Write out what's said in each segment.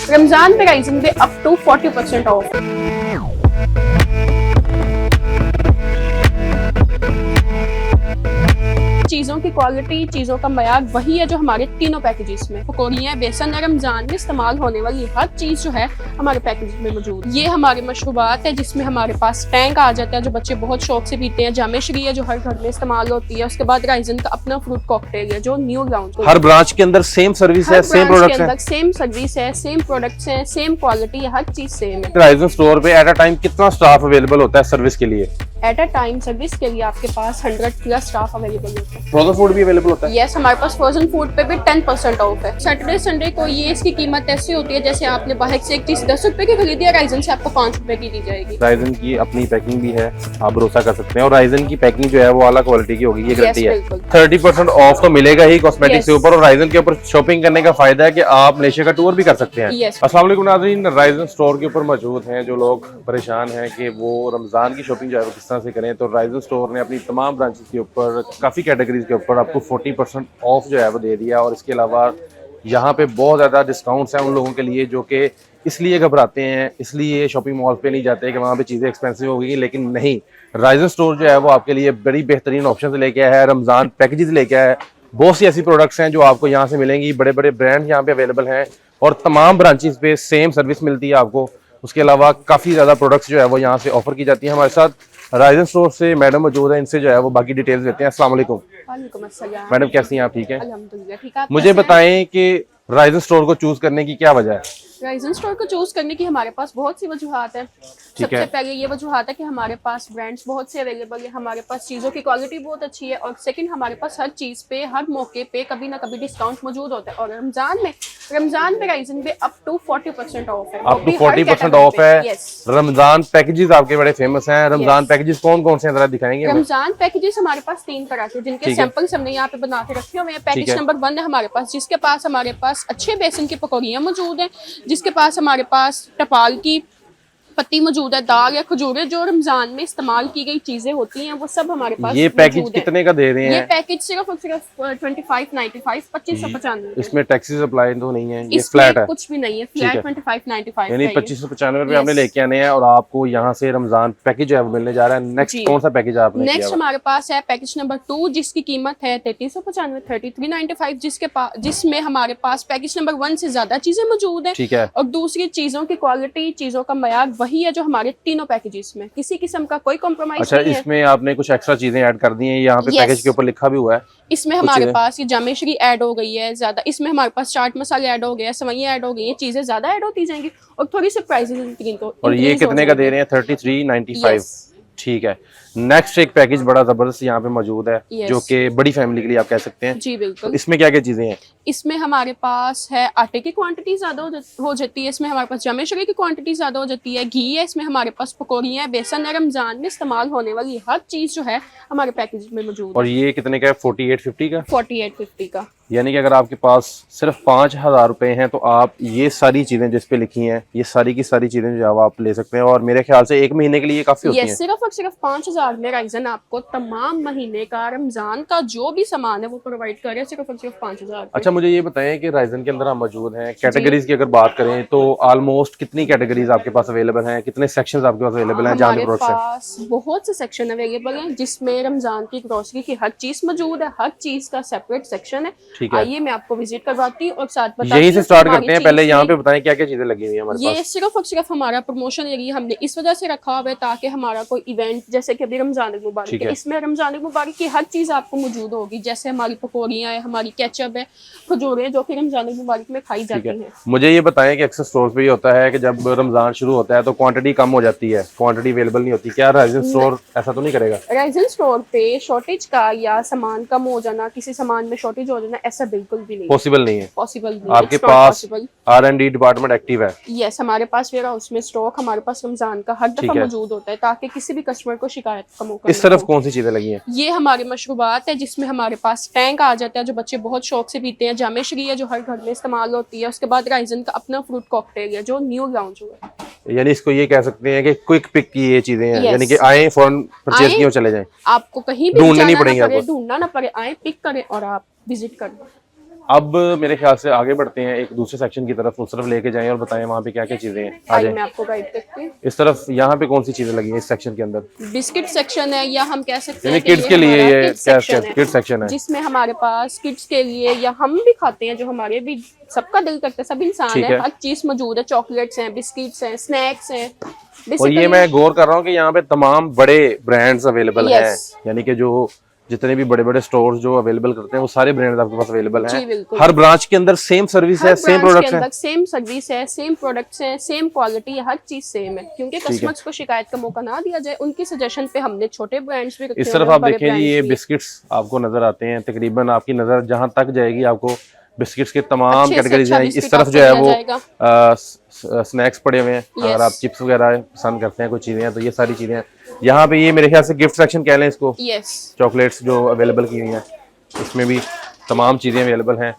रमजान पे राइजिंग पे up to 40% of. चीज़ों की क्वालिटी, चीज़ों का मयार वही है जो हमारे तीनों पैकेजेस में। पकौड़ियाँ, बेसन है, रमजान में इस्तेमाल होने वाली हर चीज़ जो है हमारे पैकेज में मौजूद। ये हमारे मशरूबात है जिसमें हमारे पास टैंक आ जाता है जो बच्चे बहुत शौक से पीते हैं। जामेश्री है जो हर घर में इस्तेमाल होती है। उसके बाद राइजन का अपना फ्रूट कॉकटेल है जो न्यू ग्राउंड। हर ब्रांच के अंदर सेम सर्विस है, सेम प्रोडक्ट्स है, सेम सर्विस है, सेम प्रोडक्ट्स है, सेम क्वालिटी है, हर चीज सेम है। राइजन स्टोर पे एट अ टाइम कितना स्टाफ अवेलेबल होता है सर्विस के लिए? एट अ टाइम सर्विस के लिए आपके पास 100+ स्टाफ अवेलेबल होता है। फ्रोजन फूड भी अवेलेबल होता है? यस, हमारे पास फ्रोजन फूड पे भी 10% ऑफ है। सैटरडे संडे को ये इसकी कीमत ऐसी होती है जैसे आपने बाहर से एक चीज 10 रुपए की खरीदी है, राइजन से आपको 5 रुपए की दी जाएगी। राइजन की अपनी पैकिंग भी है, आप भरोसा कर सकते हैं। और राइजन की पैकिंग जो है वो आला क्वालिटी की होगी, ये गारंटी है। 30% ऑफ तो मिलेगा ही कॉस्मेटिक्स के ऊपर। और राइजन के ऊपर शॉपिंग करने का फायदा है कि आप मलेशिया का टूर भी कर सकते हैं। अस्सलाम वालेकुम नाज़रीन, राइजन स्टोर के ऊपर मौजूद हैं जो लोग परेशान हैं कि वो रमजान की शॉपिंग जो है वो किस तरह से करें। तो राइजन स्टोर ने अपनी तमाम ब्रांचेस के ऊपर काफ़ी कैटेगरीज के ऊपर आपको 40% ऑफ जो है वो दे दिया। और इसके अलावा यहाँ पे बहुत ज़्यादा डिस्काउंट्स हैं उन लोगों के लिए जो कि इसलिए घबराते हैं, इसलिए शॉपिंग मॉल पे नहीं जाते कि वहाँ पे चीज़ें एक्सपेंसिव होगी। लेकिन नहीं, राइजन स्टोर जो है वो आपके लिए बड़ी बेहतरीन ऑप्शन लेके आया है, रमज़ान पैकेजेस लेके आया है। बहुत सी ऐसी प्रोडक्ट्स हैं जो आपको यहाँ से मिलेंगी, बड़े बड़े ब्रांड यहाँ पे अवेलेबल हैं और तमाम ब्रांचेस पे सेम सर्विस मिलती है आपको। उसके अलावा काफ़ी ज़्यादा प्रोडक्ट्स जो है वो यहाँ से ऑफर की जाती है। हमारे साथ राइजन स्टोर से मैडम मौजूद है, इनसे जो है वो बाकी डिटेल्स लेते हैं। अस्सलाम वालेकुम मैडम, कैसी हैं आप? ठीक है, अल्हम्दुलिल्लाह ठीक है। मुझे बताएं कि राइजन स्टोर को चूज करने की क्या वजह है? राइजन स्टोर को चूज करने की हमारे पास बहुत सी वजूहात है। सबसे पहले ये वजूहात है कि हमारे पास ब्रांड्स बहुत से अवेलेबल है, हमारे पास चीज़ों की क्वालिटी बहुत अच्छी है और सेकंड हमारे पास हर चीज़ पे हर मौके पे कभी ना कभी डिस्काउंट मौजूद होता है। और रमजान पे राइजन पे अप टू 40% ऑफ है। अप टू 40% ऑफ है। रमजान पैकेजेस आपके बड़े फेमस हैं। रमजान पैकेजेस कौन कौन से जरा दिखाएंगे? रमजान पैकेजेस हमारे पास 3 तरह के जिनके सैंपल्स हमने यहाँ पे बना के रखे हुए हैं। पैकेज नंबर 1 है हमारे पास, जिसके पास हमारे पास अच्छे बेसन की पकौड़ियाँ मौजूद हैं, जिसके पास हमारे पास टपाल की पत्ती मौजूद है, दाल या खजूरें जो रमजान में इस्तेमाल की गई चीजें होती हैं वो सब हमारे पास। ये पैकेज कितने का दे रहे हैं? ये पैकेज सिर्फ और सिर्फ 25.95 2595। इसमें टैक्सेस अप्लाई तो नहीं है? ये फ्लैट है, कुछ भी नहीं है, फ्लैट 2595 यानी 2595 रुपए आपने लेके आने हैं और आपको यहाँ से रमजान पैकेज जो है मिलने जा रहा है। नेक्स्ट कौन सा पैकेज आपने? नेक्स्ट हमारे पास है पैकेज नंबर 2 जिसकी कीमत है 3395 3395 जिसमें हमारे पास पैकेज नंबर 1 से ज्यादा चीजें मौजूद है। ठीक है। और दूसरी चीजों की क्वालिटी, चीजों का मयार वही है जो हमारे तीनों पैकेजेस में, किसी किस्म का कोई कॉम्प्रोमाइज नहीं है। अच्छा, इसमें आपने कुछ एक्स्ट्रा चीजें ऐड कर दी हैं, यहाँ पे पैकेज के ऊपर लिखा भी हुआ है। इसमें हमारे पास ये जामेश्री ऐड हो गई है ज्यादा, इसमें हमारे पास चाट मसाले ऐड हो गए हैं, सवैयां ऐड हो गई हैं, चीजें ज्यादा ऐड होती जाएंगी और थोड़ी सी प्राइसेस। और ये कितने का दे रहे हैं? 3395। ठीक है। नेक्स्ट एक पैकेज बड़ा जबरदस्त यहाँ पे मौजूद है जो कि बड़ी फैमिली के लिए आप कह सकते हैं। जी बिल्कुल। तो इसमें क्या क्या चीजें हैं? इसमें हमारे पास है आटे की क्वांटिटी ज्यादा हो जाती है, इसमें हमारे पास जामेश्री की क्वांटिटी ज्यादा हो जाती है, घी है, इसमें हमारे पास पकौड़ियाँ है, बेसन है, रमजान में इस्तेमाल होने वाली हर चीज जो है हमारे पैकेज में मौजूद। और ये कितने का है? 4850 का? 4850 का। यानी कि अगर आपके पास सिर्फ 5000 रुपए हैं तो आप ये सारी चीजें जिस पे लिखी हैं, ये सारी की सारी चीजें जो है आप ले सकते हैं। और मेरे ख्याल से 1 महीने के लिए काफी होती है। सिर्फ और सिर्फ 5000 में राइजन आपको तमाम महीने का रमजान का जो भी सामान है वो प्रोवाइड कर रहे हैं सिर्फ और सिर्फ 5000। अच्छा, मुझे ये बताएं कि राइजन के अंदर हम मौजूद हैं, कैटेगरीज की अगर बात करें तो ऑलमोस्ट कितनी कैटेगरीज आपके पास अवेलेबल हैं, कितने सेक्शंस आपके पास अवेलेबल हैं? हमारे पास बहुत से सेक्शन अवेलेबल हैं जिसमें रमजान की ग्रोसरी की हर चीज मौजूद है, हर चीज का सेपरेट सेक्शन है। आइए मैं आपको विजिट करवाती हूँ और साथ बताती यहीं से स्टार्ट करते हैं। पहले यहाँ पे बताएं क्या क्या चीजें लगी हुई हैं हमारे पास? ये सिर्फ और सिर्फ हमारा प्रमोशन एरिया हमने इस वजह से रखा हुआ है ताकि हमारा कोई इवेंट जैसे कि अभी रमजान मुबारक है, इसमें रमजान मुबारक की हर चीज आपको मौजूद होगी। जैसे हमारी पकौड़ियाँ है, हमारी केचप है, खजूरें जो कि रमजान मुबारक में खाई जाती है। मुझे ये बताएं कि अक्सर स्टोर पे ये होता है कि जब रमजान शुरू होता है तो क्वांटिटी कम हो जाती है, क्वांटिटी अवेलेबल नहीं होती। क्या राइजन स्टोर ऐसा तो नहीं करेगा? राइजन स्टोर पे शॉर्टेज का या सामान कम हो जाना, किसी सामान में शॉर्टेज हो जाना, ऐसा बिल्कुल भी नहीं, पॉसिबल नहीं है। पॉसिबल नहीं। आपके पास R&D डिपार्टमेंट एक्टिव है? यस, हमारे पास वेयर हाउस में स्टॉक हमारे पास रमजान का हर दफा मौजूद होता है ताकि किसी भी कस्टमर को शिकायत का मौका। इस तरफ कौन सी चीजें लगी हैं? ये हमारे मशरूबात है जिसमें हमारे पास टैंक आ जाता है जो बच्चे बहुत शौक से पीते हैं, जामेश्री है जो हर घर में इस्तेमाल होती है, उसके बाद राइजन का अपना फ्रूट कॉकटेल है जो न्यू लॉन्च हुआ है। यानी इसको ये कह सकते हैं कि क्विक पिक की ये चीजें हैं, यानी कि आए फौरन परचेज किए चले जाएं, आपको कहीं भी ढूंढना ना पड़े, आए पिक करें और आप विजिट करें। अब मेरे ख्याल से आगे बढ़ते हैं एक दूसरे सेक्शन की तरफ, उस तरफ लेके जाएं और बताएं वहाँ पे क्या क्या चीजें हैं। आ आइए जाएं मैं आपको गाइड करती हूँ। इस तरफ। यहाँ पे कौन सी चीजें लगी हैं इस सेक्शन के अंदर? बिस्किट सेक्शन है, या हम कह सकते यानी हैं किड्स के लिए ये क्या किड्स सेक्शन है, जिसमें हमारे पास किड्स के लिए, या हम भी खाते हैं, जो हमारे भी सबका दिल करता है, सब इंसान ठीक है, है। हर चीज मौजूद है। चॉकलेट्स हैं, बिस्किट्स हैं, स्नैक्स हैं। और ये मैं गौर कर रहा हूँ कि यहाँ पे तमाम बड़े ब्रांड्स अवेलेबल हैं, Yes. यानी कि जो जितने भी बड़े बड़े स्टोर्स जो अवेलेबल करते हैं वो सारे ब्रांड्स आपके पास अवेलेबल जी हैं। बिल्कुल। हर ब्रांच के अंदर सेम सर्विस है, सेम प्रोडक्ट्स हैं, सेम सर्विस है, सेम प्रोडक्ट्स हैं, सेम क्वालिटी है, हर चीज सेम है, क्योंकि कस्टमर्स को शिकायत का मौका ना दिया जाए। उनकी सजेशन पे हमने छोटे ब्रांड्स भी रखे इस हुए तरफ हैं, आप बड़े देखें जी, ये brands भी। बिस्किट्स आपको नजर आते हैं। तकरीबन आपकी नजर जहां तक जाएगी आपको बिस्किट्स के तमाम अच्छे से कैटेगरीज अच्छा हैं। इस बिस्किट तरफ जो है आपको वो मिल स्नैक्स पड़े हुए हैं। Yes. अगर आप चिप्स वगैरह पसंद करते हैं, कोई चीजें हैं, तो ये सारी चीजें हैं। यहाँ पे ये मेरे ख्याल से गिफ्ट सेक्शन कह लें इसको, यस। चॉकलेट्स जो अवेलेबल की हुई हैं, इसमें भी तमाम चीजें अवेलेबल हैं।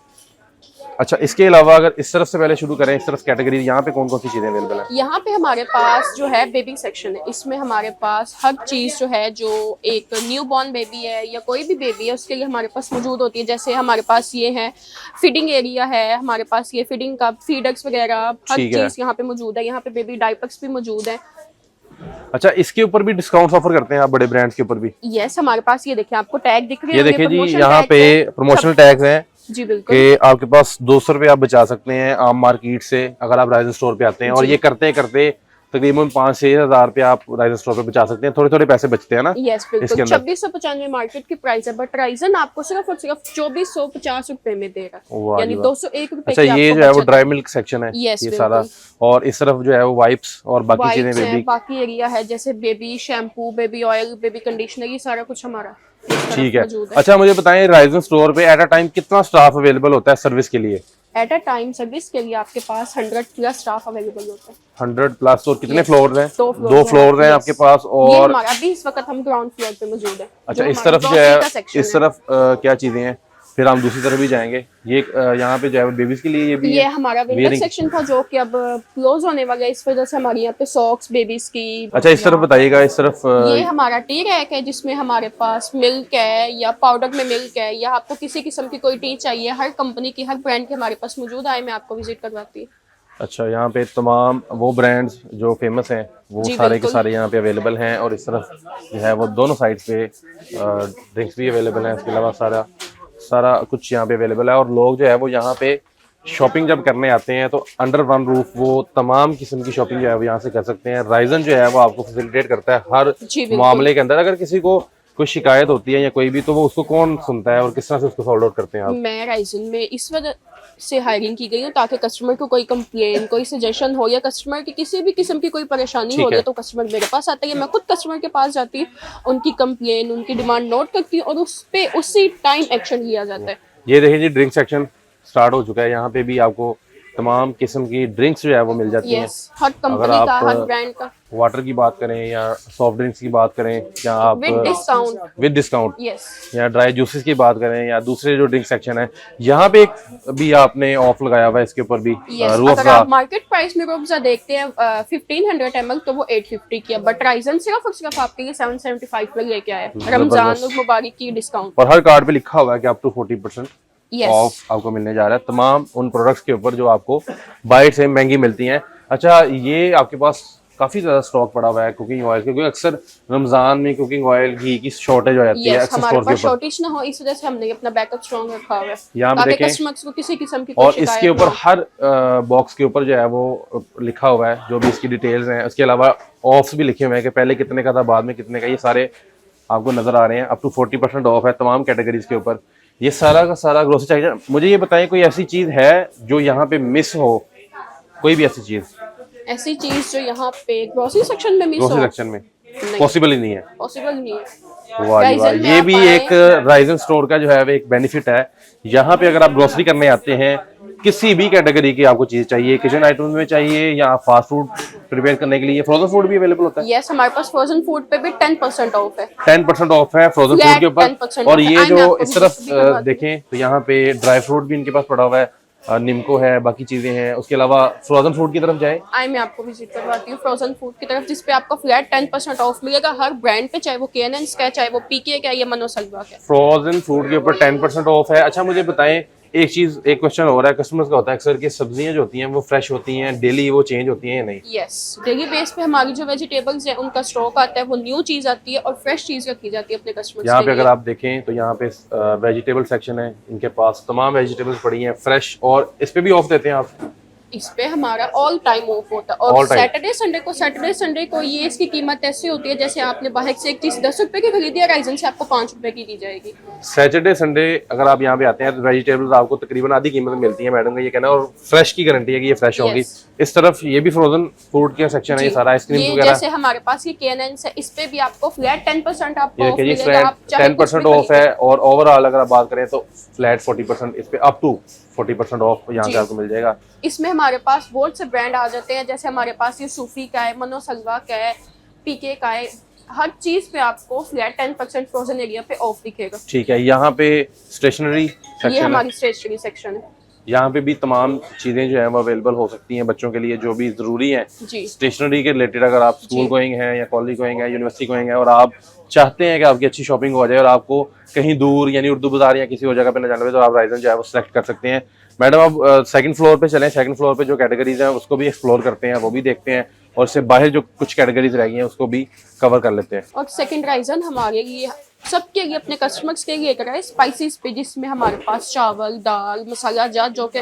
अच्छा, इसके अलावा अगर इस तरफ से पहले शुरू करें, इस तरफ कैटेगरी, यहाँ पे कौन कौन सी चीजें अवेलेबल हैं? यहाँ पे हमारे पास जो है बेबी सेक्शन है, इसमें हमारे पास हर चीज जो है, जो एक न्यू बॉर्न बेबी है या कोई भी बेबी है, उसके लिए हमारे पास मौजूद होती है। जैसे हमारे पास ये है फीडिंग एरिया है, हमारे पास ये फीडिंग का फीडर्स वगैरह हर ठीक है। चीज यहाँ पे मौजूद है। यहाँ पे बेबी डायपर्स भी मौजूद है। अच्छा, इसके ऊपर भी डिस्काउंट ऑफर करते हैं आप, बड़े ब्रांड्स के ऊपर भी? यस, हमारे पास ये देखिए, आपको टैग दिख रहे ये होंगे, देखिए जी, promotion यहाँ tags पे हैं। प्रमोशनल टैग्स हैं जी बिल्कुल। कि आपके पास 200 रुपये आप बचा सकते हैं आम मार्केट से अगर आप राइजन स्टोर पे आते हैं। और जी। ये करते करते तकरीबन 5-6 हजार रुपये आप राइजन स्टोर पे बचा सकते हैं। थोड़े थोड़े पैसे बचते हैं ना यस इसके बिल्कुल। अंदर। 2695 मार्केट की प्राइस है, बट राइजन आपको सिर्फ और सिर्फ 2450 रुपए में दे रहा वाह है, यानी जी वाह। 201 रुपए अच्छा, की ये आपको जो है वो बचत ड्राई मिल्क सेक्शन है, Yes, ये बिल्कुल। सारा। और इस तरफ जो है वो वाइप्स और बाकी चीजें Wipes हैं, बेबी। बाकी एरिया है, जैसे baby shampoo, baby oil, baby conditioner, ये सारा कुछ हमारा इस तरफ ठीक है। मौजूद अच्छा, मुझे बताएं राइजन स्टोर पे एट अ टाइम कितना स्टाफ अवेलेबल होता है सर्विस के लिए? एट अ टाइम सर्विस के लिए आपके पास 100 प्लस स्टाफ अवेलेबल होता है। 100 प्लस। और कितने Yes. फ्लोर्स हैं? 2 दो फ्लोर्स हैं Yes. आपके पास। ये और हमारा अभी इस वक्त हम ग्राउंड फ्लोर पे मौजूद है। अच्छा, जो इस हमारा तरफ जो grocery है, का section इस तरफ क्या चीजें हैं? फिर हम दूसरी तरफ भी जाएंगे। ये यहाँ पे जो है बेबीज के लिए ये भी ये है। हमारा विंटर Wearing- सेक्शन था, जो कि अब क्लोज होने वाला है, इस वजह से हमारे यहाँ पे सॉक्स बेबीज की। अच्छा, इस तरफ बताइएगा। इस तरफ ये हमारा टी रैक है, जिसमें हमारे पास मिल्क है, या पाउडर में मिल्क है, या आपको किसी किस्म की कोई टी चाहिए, हर कंपनी की, हर ब्रांड के हमारे पास मौजूद है। मैं आपको विजिट करवाती हूँ। अच्छा, यहाँ पे तमाम वो ब्रांड्स जो फेमस हैं वो जी, सारे के बिल्कुल। सारे यहाँ पे अवेलेबल हैं। और इस तरफ जो है वो दोनों साइड पे ड्रिंक्स भी अवेलेबल हैं। इसके अलावा सारा कुछ यहाँ पे अवेलेबल है। और लोग जो है वो यहाँ पे शॉपिंग जब करने आते हैं तो अंडर वन रूफ वो तमाम किस्म की शॉपिंग जो है वो यहाँ से कर सकते हैं। राइजन जो है वो आपको फैसिलिटेट करता है हर जी, बिल्कुल। मामले के अंदर। अगर किसी को कोई शिकायत होती है या कोई भी, तो वो उसको कौन सुनता है और किस तरह से उसको सॉल्व आउट करते हैं आप? मैं राइजन में इस वजह से हायरिंग की गई हूँ, ताकि कस्टमर को कोई कंप्लेन, कोई सजेशन हो, या कस्टमर की किसी भी किस्म की कोई परेशानी ठीक हो रही है। है, तो कस्टमर मेरे पास आता है। मैं खुद कस्टमर के पास जाती हूँ, उनकी कंप्लेन, उनकी डिमांड नोट करती हूँ, और उस पे उसी टाइम एक्शन लिया जाता है। ये देखिए जी, ड्रिंक सेक्शन स्टार्ट हो चुका है। यहाँ पे भी आपको तमाम किस्म की ड्रिंक्स जो है वो मिल जाती हैं। यस, हर कंपनी अगर का, आप हर ब्रांड का, वाटर की बात करें या सॉफ्ट ड्रिंक्स की बात करें, या आप with discount. With discount, yes, या ड्राई जूसेस की बात करें, या दूसरे जो ड्रिंक सेक्शन है, यहाँ पे एक भी आपने ऑफ लगाया हुआ है इसके ऊपर भी। यस। रूह अगर अफ़ज़ा। आप मार्केट प्राइस में रूह देखते हैं 1500 ml, तो वो 850 की है, बट राइजन सिर्फ और सिर्फ आपके लिए 775 में लेके आया है, रमजान और मुबारक की डिस्काउंट। और हर कार्ड पे लिखा हुआ है कि अप टू 40% यस, ऑफ आपको मिलने जा रहा है तमाम उन प्रोडक्ट्स के ऊपर जो आपको बाहर से महंगी मिलती हैं। अच्छा, ये आपके पास काफी ज्यादा स्टॉक पड़ा हुआ है कुकिंग ऑयल, क्योंकि अक्सर रमजान में कुकिंग ऑयल घी की शॉर्टेज हो जाती है यस, अक्सर हमारे स्टोर के पास ऊपर। शॉर्टेज ना हो, इस वजह से हमने अपना बैकअप स्ट्रॉन्ग रखा हुआ है, यहाँ पे ताकि देखें, कस्टमर्स को किसी किस्म की कोई और शिकायत इसके ना ऊपर हो। हर बॉक्स के ऊपर जो है वो लिखा हुआ है जो भी इसकी डिटेल्स हैं। उसके अलावा ऑफ्स भी लिखे हुए हैं कि पहले कितने का था, बाद में कितने का। ये सारे आपको नजर आ रहे हैं। अप टू 40% ऑफ है तमाम कैटेगरीज के ऊपर। ये सारा का सारा ग्रोसरी चाहिए। मुझे ये बताएं, कोई ऐसी चीज है जो यहाँ पे मिस हो? कोई भी ऐसी चीज ऐसी चीज जो यहाँ पे ग्रोसरी सेक्शन में मिस ग्रोसरी हो, सेक्शन में नहीं, पॉसिबल ही नहीं है। पॉसिबल नहीं है। वाह जी वाह, Ryzen में ये आप भी आए- एक राइजन स्टोर का जो है वो एक बेनिफिट है। यहाँ पे अगर आप ग्रोसरी करने आते हैं, किसी भी कैटेगरी की आपको चीज चाहिए, किचन आइटम में चाहिए या फास्ट फूड प्रिपेयर करने के लिए, फ्रोजन फूड भी अवेलेबल होता है। यस, हमारे पास फ्रोजन फूड पे भी 10% ऑफ है। 10% ऑफ है फ्रोजन Flat फूड के ऊपर। 10% और off है। ये आई मैं जो आपको इस तरफ भी करवा दूं। देखें तो यहाँ पे ड्राई फ्रूट भी इनके पास पड़ा हुआ है, निम्को है, बाकी चीजें हैं। उसके अलावा फ्रोजन फूड की तरफ जाए, आई मैं आपको विजिट करवाती हूँ फ्रोजन फूड की तरफ, जिसपे आपका फ्लैट 10% ऑफ मिलेगा हर ब्रांड पे, चाहे वो केएनएन का है, चाहे वो पीके का है, या मनोसल्वा का है। फ्रोजन फूड के ऊपर 10% ऑफ है। अच्छा, मुझे बताएं एक चीज, एक क्वेश्चन हो रहा है कस्टमर्स का होता है अक्सर कि सब्जियां जो होती हैं वो फ्रेश होती हैं, डेली वो चेंज होती हैं या नहीं? यस, डेली बेस पे हमारी जो वेजिटेबल्स है उनका स्टॉक आता है, वो न्यू चीज आती है और फ्रेश चीज रखी जाती है अपने कस्टमर्स यहाँ के पे लिए। अगर आप देखें तो यहाँ पे वेजिटेबल सेक्शन है, इनके पास तमाम वेजिटेबल्स पड़ी हैं फ्रेश, और इस पे भी ऑफ देते हैं आप? इस पे हमारा ऑल टाइम ऑफ होता है, All और time। सैटरडे संडे को ये इसकी कीमत ऐसी होती है जैसे आपने बाहर से एक चीज 10 रुपए की खरीदी है, राइजन से आपको 5 रुपए की दी जाएगी। सैटरडे संडे अगर आप यहाँ पे आते हैं तो वेजिटेबल्स आपको तकरीबन आधी कीमत में मिलती है, मैडम का ये कहना है, और फ्रेश की गारंटी है कि ये फ्रेश होंगी। Yes। इस तरफ ये भी फ्रोजन फूड का सेक्शन है, ये जी। सारा आइसक्रीम ये वगैरह। जैसे हमारे पास ये केएनएन है, इस पे भी आपको फ्लैट 10% आपको ये ऑफ देखिए जी, मिलेगा, आप फ्लैट चाहे कुछ 10% भी ऑफ खरीदें। है, और ओवरऑल अगर आप बात करें तो फ्लैट 40% इस पे, अप टू 40% ऑफ यहाँ जी। से आपको मिल जाएगा। इसमें हमारे पास बहुत से ब्रांड आ जाते हैं, जैसे हमारे पास ये सूफी का है, मनोसलवा का है, पीके का है, हर चीज पे आपको फ्लैट 10% फ्रोजन एरिया पे ऑफ दिखेगा। ठीक है, यहाँ पे स्टेशनरी ये सेक्शन है, हमारी स्टेशनरी सेक्शन है। यहाँ पे भी तमाम चीजें जो है वो अवेलेबल हो सकती हैं बच्चों के लिए, जो भी जरूरी है जी स्टेशनरी के रिलेटेड। अगर आप स्कूल जी। गोइंग हैं या कॉलेज गोइंग है, यूनिवर्सिटी गोइंग है, और आप चाहते हैं कि आपकी अच्छी शॉपिंग हो जाए और आपको कहीं दूर यानी उर्दू बाजार या किसी और जगह पे न जाना पड़े, तो आप राइजन जो है वो सेलेक्ट कर सकते हैं। मैडम अब सेकंड फ्लोर पे चलें, सेकंड फ्लोर पे जो कैटेगरीज हैं उसको भी एक्सप्लोर करते हैं, वो भी देखते हैं, और इससे बाहर जो कुछ कैटेगरीज रह गई हैं उसको भी कवर कर लेते हैं। और सेकंड राइजन हमारे लिए, सबके लिए, अपने कस्टमर्स के लिए करा है स्पाइसेस पे, जिसमें हमारे पास चावल, दाल, मसाला जात, जो कि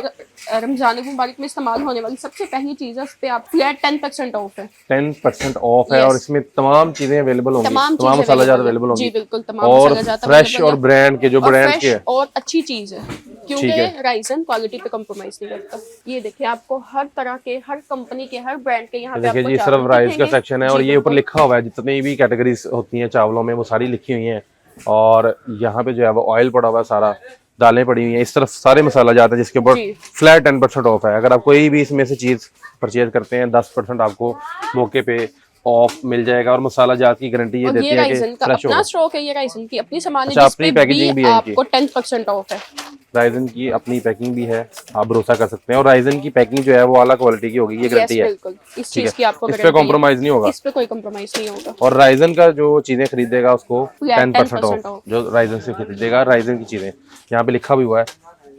रमजान मुबारक में इस्तेमाल होने वाली सबसे पहली चीज है, उस पे आप फ्लैट 10% ऑफ है। 10% ऑफ है, Yes। और इसमें तमाम चीजें अवेलेबल होंगी, तमाम तमाम चीजें मसाला जात available अवेलेबल है। होंगी। जी बिल्कुल, तमाम और मसाला जात फ्रेश available और है। ब्रांड के जो और ब्रांड्स फ्रेश के है। और अच्छी चीज है, क्योंकि ठीक है। राइजन क्वालिटी पे कम्प्रोमाइज नहीं करता। ये देखिए, आपको हर तरह के, हर कंपनी के, हर ब्रांड के यहाँ पे देखिए आपको जी, चावल सिर्फ राइस का दिखेंगे। सेक्शन है, और जी, ये ऊपर बिल्कुल। लिखा हुआ है जितनी भी कैटेगरीज होती हैं चावलों में वो सारी लिखी हुई हैं, और यहाँ पे जो है वो ऑयल पड़ा हुआ है, सारा दालें पड़ी हुई हैं, इस तरफ सारे मसाला जाता है जिसके ऊपर जी। फ्लैट 10% ऑफ है। अगर आप कोई भी इसमें से चीज परचेज करते हैं 10% आपको मौके पे ऑफ मिल जाएगा, और मसाला जात की गारंटी ये और देती ये है कि राइजन का फ्रेश अपना होगा। स्टॉक है, ये राइजन की अपनी सामान है, अच्छा, अपनी जिसपे पैकेजिंग भी है इनकी। आपको 10% ऑफ है। राइजन की अपनी पैकिंग भी है, आप भरोसा कर सकते हैं, और राइजन की पैकिंग जो है वो अलग क्वालिटी की होगी, ये Yes, गारंटी है। बिल्कुल, इस ठीक चीज की है, आपको इस पे गारंटी है। कॉम्प्रोमाइज नहीं होगा, इस पे कोई कॉम्प्रोमाइज नहीं होगा। और राइजन का जो चीजें खरीदेगा उसको Flat 10% 10% ऑफ, जो राइजन से खरीदेगा राइजन की चीजें, यहाँ पे लिखा भी हुआ है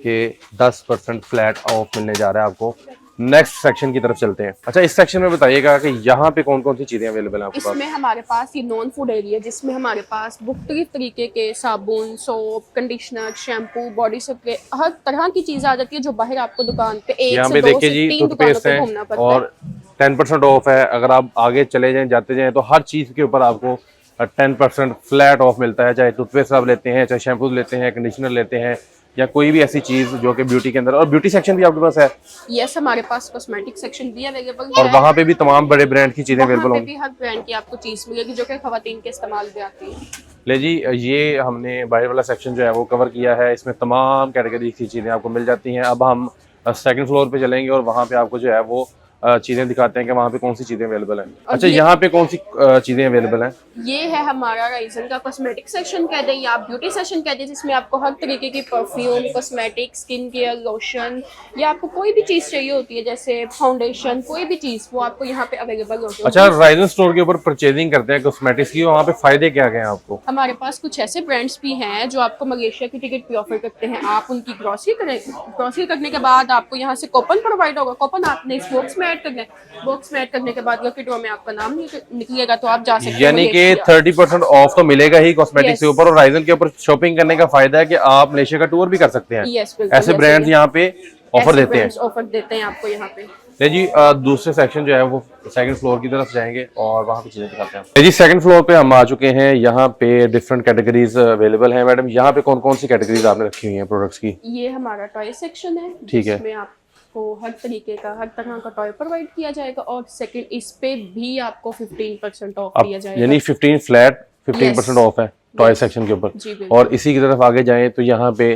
कि 10% फ्लैट ऑफ मिलने जा रहा है आपको। नेक्स्ट सेक्शन की तरफ चलते हैं। अच्छा, इस सेक्शन में बताइएगा कि यहाँ पे कौन कौन सी चीजें अवेलेबल हैं आपके पास? इसमें हमारे पास ये नॉन फूड एरिया, जिसमें हमारे पास मुख्तलिफ तरीके के साबुन, soap, conditioner, shampoo, body spray, हर तरह की चीज आ जाती है, जो बाहर आपको दुकान पे एक यहाँ से पे दो देखिए से जी, 3 दुकानों टूथपेस्ट पे है घूमना पड़ता है। और 10% ऑफ है। अगर आप आगे चले जाएं, जाते जाएं, तो हर चीज के ऊपर आपको 10% फ्लैट ऑफ मिलता है, चाहे टूथपेस्ट आप लेते हैं, चाहे शैम्पू लेते हैं, कंडीशनर लेते हैं, या कोई भी ऐसी चीज जो कि ब्यूटी के अंदर। और ब्यूटी सेक्शन भी आपके पास है, यस, हमारे पास कॉस्मेटिक सेक्शन भी अवेलेबल और है। वहाँ पे भी तमाम बड़े ब्रांड की चीजें वहाँ अवेलेबल पे होंगी। भी हर ब्रांड की आपको चीज मिलेगी, जो कि खवातीन के इस्तेमाल में आती है। ले जी, ये हमने बाहर वाला सेक्शन जो है वो कवर किया है, इसमें तमाम कैटेगरी की चीजें आपको मिल जाती हैं। अब हम सेकंड फ्लोर पे चलेंगे और वहाँ पे आपको जो है वो चीजें दिखाते हैं कि वहाँ पे कौन सी चीजें अवेलेबल हैं। अच्छा, यहाँ पे कौन सी चीजें अवेलेबल हैं? ये है हमारा राइजन का कॉस्मेटिक सेक्शन कह दें या आप ब्यूटी सेक्शन कह दें, जिसमें आपको हर तरीके की perfume, cosmetic, skin care, lotion, या आपको कोई भी चीज चाहिए होती है, जैसे फाउंडेशन, कोई भी चीज, वो आपको यहाँ पे अवेलेबल होती है। अच्छा, राइजन स्टोर के ऊपर परचेजिंग करते हैं कॉस्मेटिक्स की, वहाँ पे फायदे क्या क्या हैं आपको? हमारे पास कुछ ऐसे ब्रांड्स भी हैं जो आपको मलेशिया की टिकट भी ऑफर करते हैं। आप उनकी ग्रॉसरी करें, ग्रॉसरी करने के बाद आपको यहाँ से कूपन प्रोवाइड होगा। कूपन आपने इस बॉक्स में ऐड करना है, बॉक्स में ऐड करने के बाद लकी ड्रॉ में आपका नाम निकलेगा, तो आप जा सकते हैं। यानी कि 30% ऑफ तो मिलेगा ही कॉस्मेटिक्स के Yes। ऊपर, और राइजन के ऊपर शॉपिंग करने का फायदा है कि आप मलेशिया का टूर भी कर सकते हैं। Yes, बिल्कुल, ऐसे yes, ब्रांड्स yes। यहाँ पे ऑफर देते हैं। ऑफर देते हैं आपको यहाँ पे। ले जी, दूसरे सेक्शन जो है वो सेकंड फ्लोर की तरफ जाएंगे और वहाँ पे चीजें दिखाते हैं। ले जी, सेकंड फ्लोर पे हम आ चुके हैं। यहाँ पे डिफरेंट कैटेगरीज अवेलेबल हैं। मैडम, यहाँ पे कौन कौन सी कैटेगरीज आपने रखी हुई हैं प्रोडक्ट्स की? ये हमारा टॉय सेक्शन है, ठीक है। जिसमें आपको हर तरीके का, हर तरह का टॉय प्रोवाइड किया जाएगा, और सेकंड इस पे भी आपको 15% ऑफ दिया जाएगा। यानी 15 फ्लैट 15% ऑफ है टॉय सेक्शन के ऊपर। जी बिल्कुल। और इसी की तरफ आगे जाएं तो यहाँ पे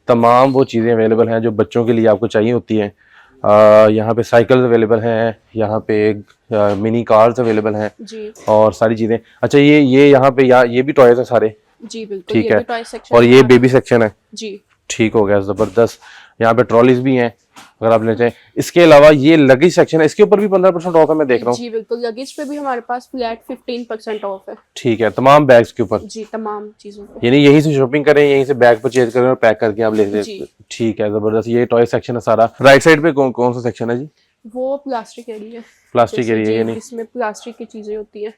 तमाम वो चीज़ें अवेलेबल हैं जो बच्चों के लिए आपको चाहिए होती हैं। यहाँ पे साइकिल्स अवेलेबल हैं, यहाँ पे मिनी कार्स अवेलेबल हैं, जी और सारी चीज़ें। अच्छा, ये यहाँ पे ये भी टॉयज हैं सारे? जी बिल्कुल, ठीक ये है। भी टॉय सेक्शन और ये बेबी सेक्शन है। जी ठीक हो गया, जबरदस्त। यहाँ पे ट्रॉलीज भी हैं अगर आप लेते हैं। इसके अलावा ये लगेज सेक्शन है, इसके ऊपर भी 15% ऑफ है, मैं देख रहा हूँ। जी बिल्कुल, लगेज पे भी हमारे पास फ्लैट 15% ऑफ है। ठीक है, तमाम बैग्स के ऊपर? जी, तमाम चीजों पे। यानी यहीं से शॉपिंग करें, यहीं से बैग परचेज करें और पैक करके आप ले लें। ठीक है, जबरदस्त। ये टॉय सेक्शन है सारा। राइट साइड पे कौन कौन सा सेक्शन है जी? वो प्लास्टिक एरिया। प्लास्टिक एरिया, यानी इसमें प्लास्टिक की चीजें होती हैं।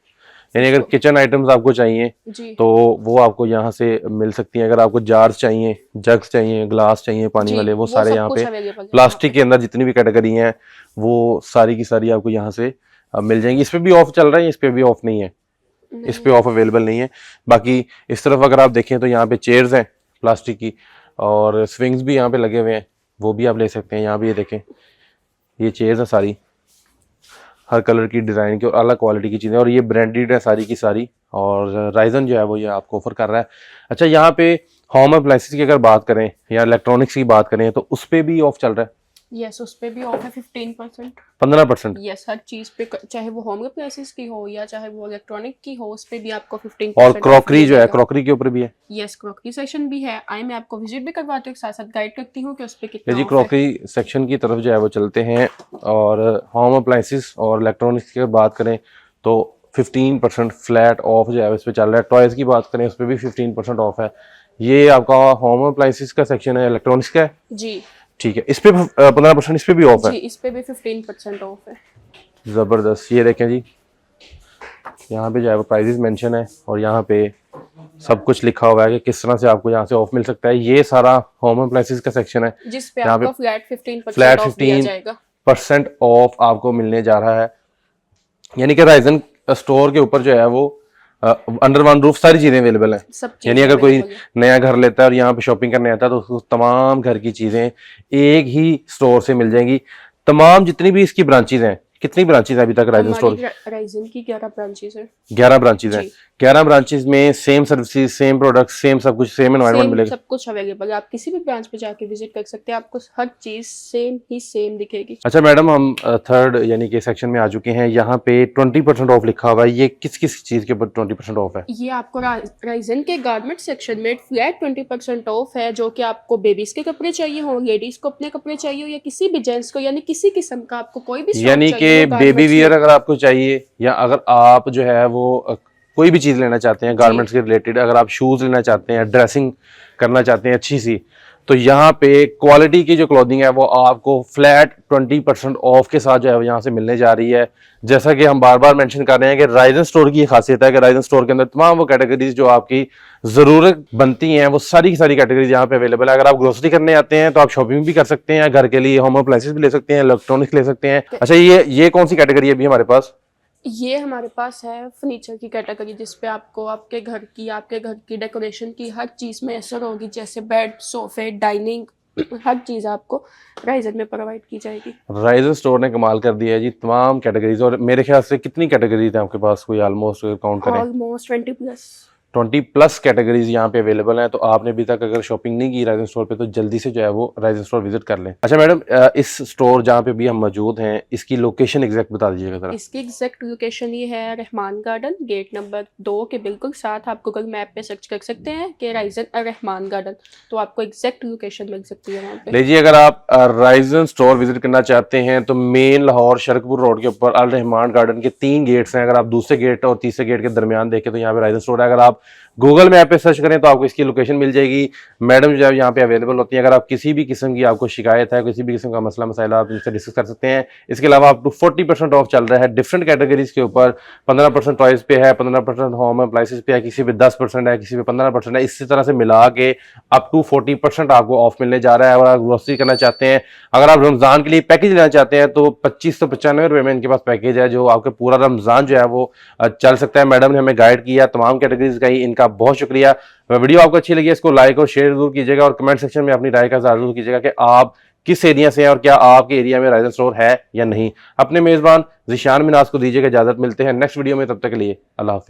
यानी अगर किचन आइटम्स आपको चाहिए जी, तो वो आपको यहाँ से मिल सकती हैं। अगर आपको जार्स चाहिए, जग्स चाहिए, ग्लास चाहिए पानी वाले, वो सारे यहाँ पे प्लास्टिक के अंदर जितनी भी कैटेगरी हैं वो सारी की सारी आपको यहाँ से मिल जाएंगी। इस पे भी ऑफ चल रहा है, इस पे भी ऑफ नहीं है? इस पे ऑफ अवेलेबल नहीं है। बाकी इस तरफ अगर आप देखें तो यहाँ पे चेयर्स हैं प्लास्टिक की, और स्विंग्स भी यहाँ पे लगे हुए हैं, वो भी आप ले सकते हैं। यहाँ भी ये देखें, ये चेयर्स हैं सारी, हर कलर की डिज़ाइन की और अलग क्वालिटी की चीज़ें, और ये ब्रांडेड है सारी की सारी। और राइजन जो है वो ये आपको ऑफर कर रहा है। अच्छा, यहाँ पे होम अप्लायंसेस की अगर बात करें या इलेक्ट्रॉनिक्स की बात करें तो उस पे भी ऑफ चल रहा है? यस, उस पे भी ऑफ है 15%। 15%? यस, हर चीज पे, चाहे वो होम अप्लायंसेस की हो या चाहे वो इलेक्ट्रॉनिक की हो, उस पे भी आपको 15%। और क्रॉकरी जो है, क्रॉकरी के ऊपर भी है? यस, क्रॉकरी सेक्शन भी है। मैं आपको विजिट भी करवाती हूँ, साथ साथ गाइड करती हूँ कि उस पे कितना जी। ऑफ है। क्रॉकरी सेक्शन की तरफ जो है वो चलते हैं। और होम अप्लायंसेस और इलेक्ट्रॉनिक्स की बात करें तो 15% फ्लैट ऑफ जो है इस पे चल रहा है। टॉयज की बात करें उस पर भी 15% ऑफ है। ये आपका होम अप्लायंसेस का सेक्शन है, इलेक्ट्रॉनिक्स का है जी। ठीक है, इस पे 15%, इस पे भी ऑफ है? जी, इस पे भी 15% ऑफ है। जबरदस्त। ये देखें जी, यहाँ पे जो है वो प्राइजेस मेंशन है और यहाँ पे सब कुछ लिखा हुआ है कि किस तरह से आपको यहाँ से ऑफ मिल सकता है। ये सारा होम अप्लायंसेस का सेक्शन है जिस पे आपको फ्लैट 15% फ्लैट ऑफ दिया जाएगा। 15% ऑफ आपको मिलने जा रहा है। यानी कि राइजन स्टोर के ऊपर जो है वो अंडर वन रूफ सारी चीजें अवेलेबल हैं। यानी अगर कोई नया घर लेता है और यहाँ पे शॉपिंग करने आता है तो उसको तमाम घर की चीजें एक ही स्टोर से मिल जाएंगी। तमाम जितनी भी इसकी ब्रांचेज हैं, कितनी ब्रांचेज है अभी तक राइजन स्टोर? राइजन की 11 ब्रांचेज है। 11 ब्रांचेज हैं। 11 ब्रांचेज में same services, same product, same सब कुछ, सेम एनवायरनमेंट मिलेगा, सब कुछ अवेलेबल है। आप किसी भी ब्रांच पे जाके विजिट कर सकते हैं, आपको हर चीज सेम ही सेम दिखेगी। अच्छा मैडम, हम थर्ड यानी कि सेक्शन में आ चुके हैं। यहाँ पे 20% ऑफ लिखा हुआ है, ये किस किस चीज के ऊपर 20% ऑफ है? ये आपको राइजन के गारमेंट सेक्शन में फ्लैट 20% ऑफ है, जो कि आपको बेबीज के कपड़े चाहिए हो, लेडीज को अपने कपड़े चाहिए हो, या किसी भी जेंट्स को, यानी किसी किस्म का आपको कोई भी, यानी कि बेबी वियर अगर आपको चाहिए, या अगर आप जो है वो कोई भी चीज लेना चाहते हैं गारमेंट्स के रिलेटेड, अगर आप शूज लेना चाहते हैं, ड्रेसिंग करना चाहते हैं अच्छी सी, तो यहाँ पे क्वालिटी की जो क्लॉथिंग है वो आपको फ्लैट 20% ऑफ के साथ जो है यहाँ से मिलने जा रही है। जैसा कि हम बार बार मेंशन कर रहे हैं कि राइजन स्टोर की ये खासियत है कि राइजन स्टोर के अंदर तमाम वो कैटेगरीज जो आपकी जरूरत बनती हैं वो सारी की सारी कैटेगरीज यहाँ पे अवेलेबल है। अगर आप ग्रोसरी करने आते हैं तो आप शॉपिंग भी कर सकते हैं, घर के लिए होम अप्लायंसेस भी ले सकते हैं, इलेक्ट्रॉनिक्स ले सकते हैं। अच्छा, ये कौन सी कैटेगरी है अभी हमारे पास? ये हमारे पास है फर्नीचर की कैटेगरी, जिसपे आपको आपके घर की डेकोरेशन की हर चीज में असर होगी, जैसे बेड, सोफे, डाइनिंग, हर चीज आपको राइजन में प्रोवाइड की जाएगी। राइजन स्टोर ने कमाल कर दिया है जी, तमाम कैटेगरीज। और मेरे ख्याल से कितनी कैटेगरीज है आपके पास, कोई ऑलमोस्ट काउंट करें? ऑलमोस्ट 20+ कैटेगरीज यहाँ पे अवेलेबल हैं। तो आपने अभी तक अगर शॉपिंग नहीं की राइजन स्टोर पे तो जल्दी से जो है वो राइजन स्टोर विजिट कर लें। अच्छा मैडम, इस स्टोर जहाँ पे भी हम मौजूद हैं इसकी लोकेशन एग्जैक्ट बता दीजिएगा जरा। इसकी एग्जैक्ट लोकेशन ये है रहमान गार्डन, गेट नंबर 2 के बिल्कुल साथ। आप गूगल मैप पे सर्च कर सकते हैं कि राइजन रहमान गार्डन, तो आपको एग्जैक्ट लोकेशन मिल सकती है वहाँ पे। लीजिए, अगर आप राइजन स्टोर विजिट करना चाहते हैं तो मेन लाहौर शरकपुर रोड के ऊपर अल रहमान गार्डन के 3 गेट्स हैं। अगर आप दूसरे गेट और तीसरे गेट के दरमियान देखें तो यहाँ पे राइजन स्टोर है। अगर आप गूगल मैप पे सर्च करें तो आपको इसकी लोकेशन मिल जाएगी। मैडम जो है यहाँ पे अवेलेबल होती है। अगर आप किसी भी किस्म की आपको शिकायत है, किसी भी किस्म का मसला मसाइला, आप इनसे डिस्कस कर सकते हैं। इसके अलावा अप टू 40% ऑफ चल रहा है डिफरेंट कैटेगरीज के ऊपर। 15% टॉयज पे है, 15% होम अप्लायंसेस पे है, किसी पे 10% है, किसी पे 15% है। इसी तरह से मिला के अप टू 40% आपको ऑफ मिलने जा रहा है। और आप ग्रोसरी करना चाहते हैं, अगर आप रमजान के लिए पैकेज लेना चाहते हैं तो 2595 रुपये में इनके पास पैकेज है जो आपके पूरा रमजान जो है वो चल सकता है। मैडम ने हमें गाइड किया तमाम कैटेगरीज का ही, इनका बहुत शुक्रिया। वीडियो आपको अच्छी लगी इसको लाइक और शेयर जरूर कीजिएगा और कमेंट सेक्शन में अपनी राय का इज़हार जरूर कीजिएगा कि आप किस एरिया से हैं और क्या आपके एरिया में राइजन स्टोर है या नहीं। अपने मेजबान ज़िशान मिनाज को दीजिएगा इजाजत। मिलते हैं नेक्स्ट वीडियो में, तब तक के लिए अल्लाह हाफिज।